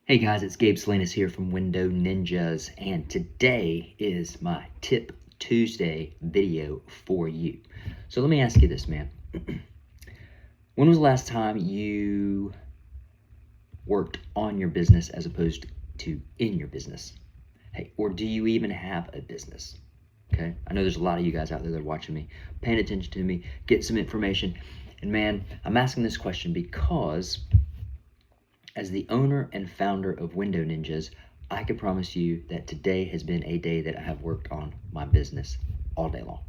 Hey guys, it's Gabe Salinas here from Window Ninjas, and today is my Tip Tuesday video for you. So let me ask you this, man. When was the last time you worked on your business as opposed to in your business? Hey, or do you even have a business? Okay, I know there's a lot of you guys out there that are watching me, paying attention to me, getting some information. And man, I'm asking this question because as the owner and founder of Window Ninjas, I can promise you that today has been a day that I have worked on my business all day long.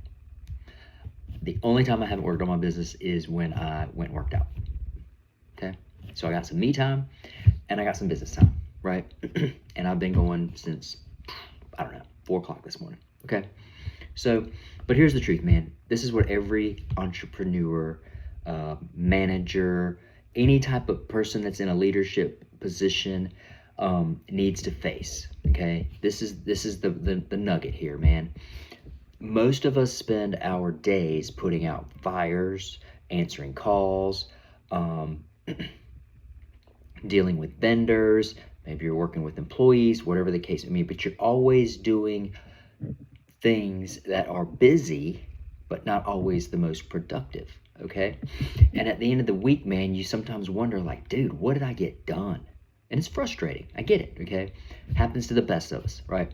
The only time I haven't worked on my business is when I went and worked out. Okay? So I got some me time and I got some business time, right? And I've been going since, I don't know, 4 o'clock this morning. Okay? So, but here's the truth, man. This is what every entrepreneur, manager, any type of person that's in a leadership position needs to face. Okay, this is the nugget here, man. Most of us spend our days putting out fires, answering calls, dealing with vendors. Maybe you're working with employees, whatever the case may be. But you're always doing things that are busy, but not always the most productive. Okay, and at the end of the week, man, you sometimes wonder, like, dude, what did I get done? And it's frustrating. I get it. Okay, happens to the best of us, right?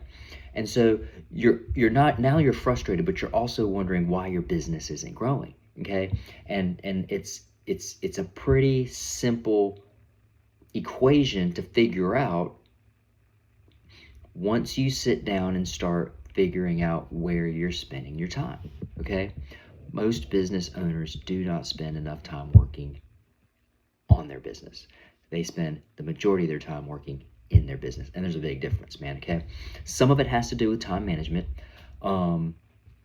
And so you're not, now you're frustrated, but you're also wondering why your business isn't growing. Okay, and it's a pretty simple equation to figure out once you sit down and start figuring out where you're spending your time. Okay, most business owners do not spend enough time working on their business. They spend the majority of their time working in their business, and there's a big difference, man. Okay, some of it has to do with time management.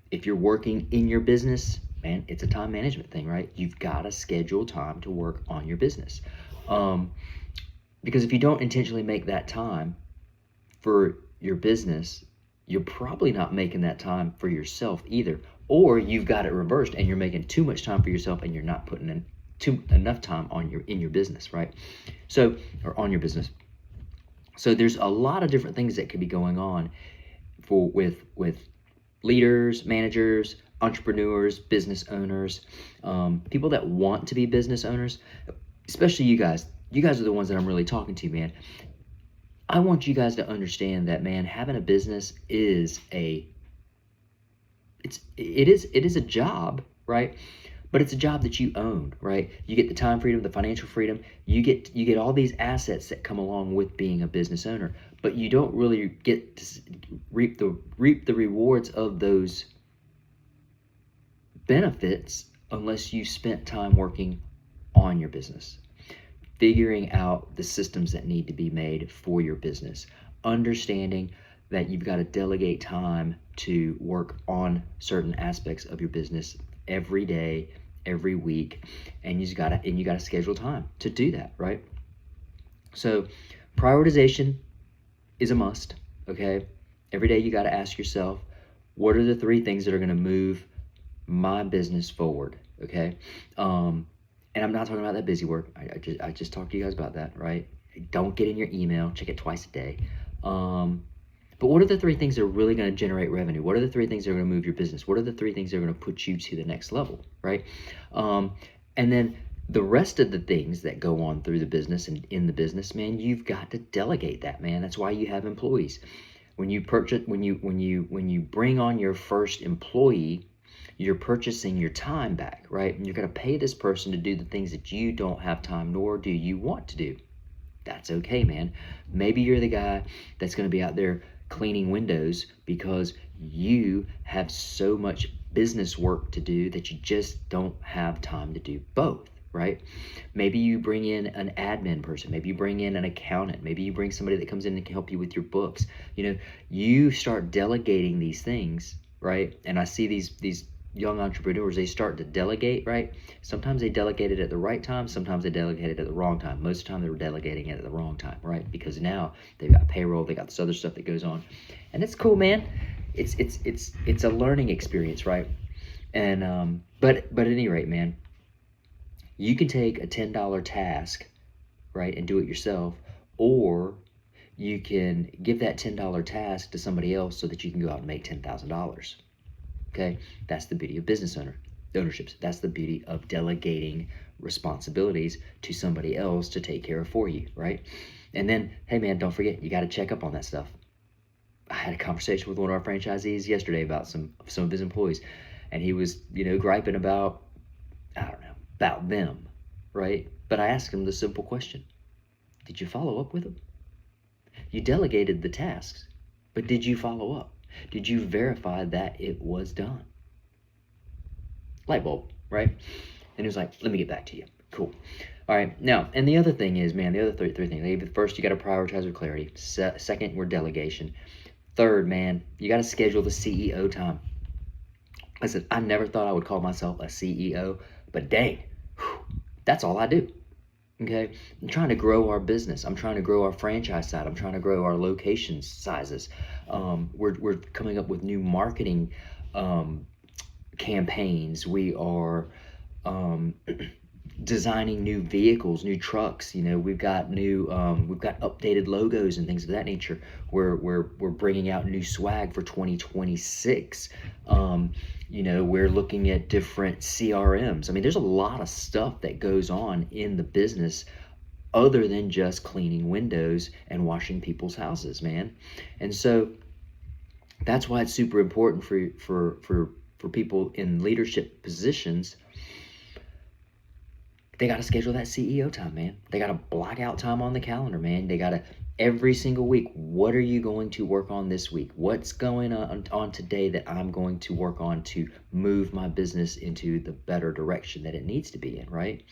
If you're working in your business, man, it's a time management thing, right? You've got to schedule time to work on your business, because if you don't intentionally make that time for your business, you're probably not making that time for yourself either. Or you've got it reversed and you're making too much time for yourself and you're not putting in enough time on in your business, right? So, or on your business. So there's a lot of different things that could be going on with leaders, managers, entrepreneurs, business owners, people that want to be business owners, especially you guys. You guys are the ones that I'm really talking to, man. I want you guys to understand that, man, having a business is it is a job, right? But it's a job that you own, right? You get the time freedom, the financial freedom. You get all these assets that come along with being a business owner, but you don't really get to reap the rewards of those benefits unless you spent time working on your business, figuring out the systems that need to be made for your business, understanding that you've got to delegate time to work on certain aspects of your business every day, every week, and you got to schedule time to do that, right? So prioritization is a must. Okay, every day you got to ask yourself, what are the 3 things that are going to move my business forward? Okay, and I'm not talking about that busy work. I just talked to you guys about that, right? Don't get in your email. Check it twice a day. But what are the 3 things that are really going to generate revenue? What are the 3 things that are going to move your business? What are the 3 things that are going to put you to the next level, right? And then the rest of the things that go on through the business and in the business, man, you've got to delegate that, man. That's why you have employees. When you bring on your first employee, you're purchasing your time back, right? And you're going to pay this person to do the things that you don't have time nor do you want to do. That's okay, man. Maybe you're the guy that's going to be out there cleaning windows because you have so much business work to do that you just don't have time to do both, right? Maybe you bring in an admin person, maybe you bring in an accountant, maybe you bring somebody that comes in and can help you with your books. You start delegating these things, right? And I see these young entrepreneurs, they start to delegate, right? Sometimes they delegate it at the right time, sometimes they delegate it at the wrong time. Most of the time they're delegating it at the wrong time, right? Because now they've got payroll, they got this other stuff that goes on. And it's cool, man. It's a learning experience, right? And but at any rate, man, you can take a $10 task, right, and do it yourself, or you can give that $10 task to somebody else so that you can go out and make $10,000. Okay, that's the beauty of business ownerships. That's the beauty of delegating responsibilities to somebody else to take care of for you, right? And then, hey man, don't forget, you got to check up on that stuff. I had a conversation with one of our franchisees yesterday about some of his employees, and he was, griping about, I don't know, about them, right? But I asked him the simple question: did you follow up with them? You delegated the tasks, but did you follow up? Did you verify that it was done? Light bulb, right? And he was like, let me get back to you. Cool. All right. Now, and the other thing is, man, the other three things. First, you got to prioritize with clarity. Second, we're delegation. Third, man, you got to schedule the CEO time. Listen, I never thought I would call myself a CEO, but dang, that's all I do. Okay, I'm trying to grow our business. I'm trying to grow our franchise side. I'm trying to grow our location sizes. We're coming up with new marketing campaigns. We are designing new vehicles, new trucks. We've got updated logos and things of that nature. We're bringing out new swag for 2026. We're looking at different CRMs. I mean, there's a lot of stuff that goes on in the business other than just cleaning windows and washing people's houses, man. And so that's why it's super important for people in leadership positions. They got to schedule that CEO time, man. They got to block out time on the calendar, man. They got to, every single week, what are you going to work on this week? What's going on today that I'm going to work on to move my business into the better direction that it needs to be in, right?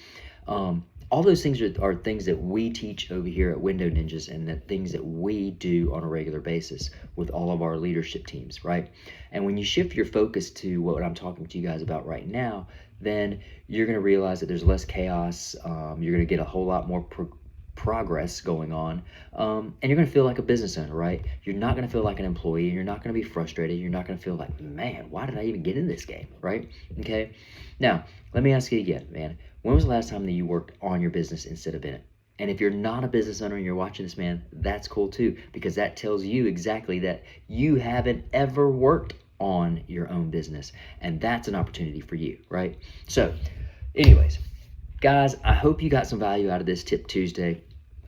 All those things are things that we teach over here at Window Ninjas, and the things that we do on a regular basis with all of our leadership teams, right? And when you shift your focus to what I'm talking to you guys about right now, then you're going to realize that there's less chaos. You're going to get a whole lot more progress going on, and you're going to feel like a business owner, right? You're not going to feel like an employee. You're not going to be frustrated. You're not going to feel like, man, why did I even get in this game, right? Okay. Now, let me ask you again, man. When was the last time that you worked on your business instead of in it? And if you're not a business owner and you're watching this, man, that's cool too, because that tells you exactly that you haven't ever worked on your own business, and that's an opportunity for you, right? So anyways, guys, I hope you got some value out of this Tip Tuesday.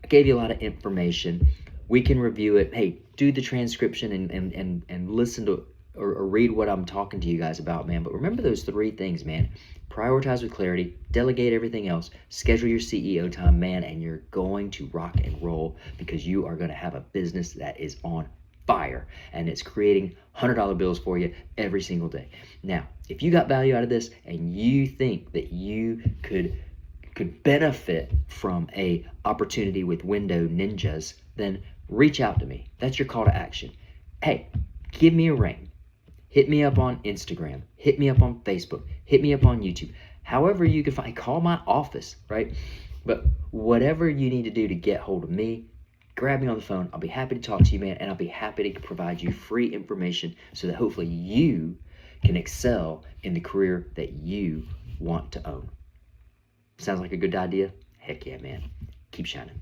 I gave you a lot of information. We can review it. Hey, do the transcription and listen to or read what I'm talking to you guys about, man. But remember those three things, man. Prioritize with clarity, delegate everything else, schedule your CEO time, man, and you're going to rock and roll, because you are going to have a business that is on fire, and it's creating $100 bills for you every single day. Now, if you got value out of this and you think that you could benefit from a opportunity with Window Ninjas, then reach out to me. That's your call to action. Hey, give me a ring. Hit me up on Instagram. Hit me up on Facebook. Hit me up on YouTube. However you can find, call my office, right? But whatever you need to do to get hold of me, grab me on the phone. I'll be happy to talk to you, man, and I'll be happy to provide you free information so that hopefully you can excel in the career that you want to own. Sounds like a good idea? Heck yeah, man. Keep shining.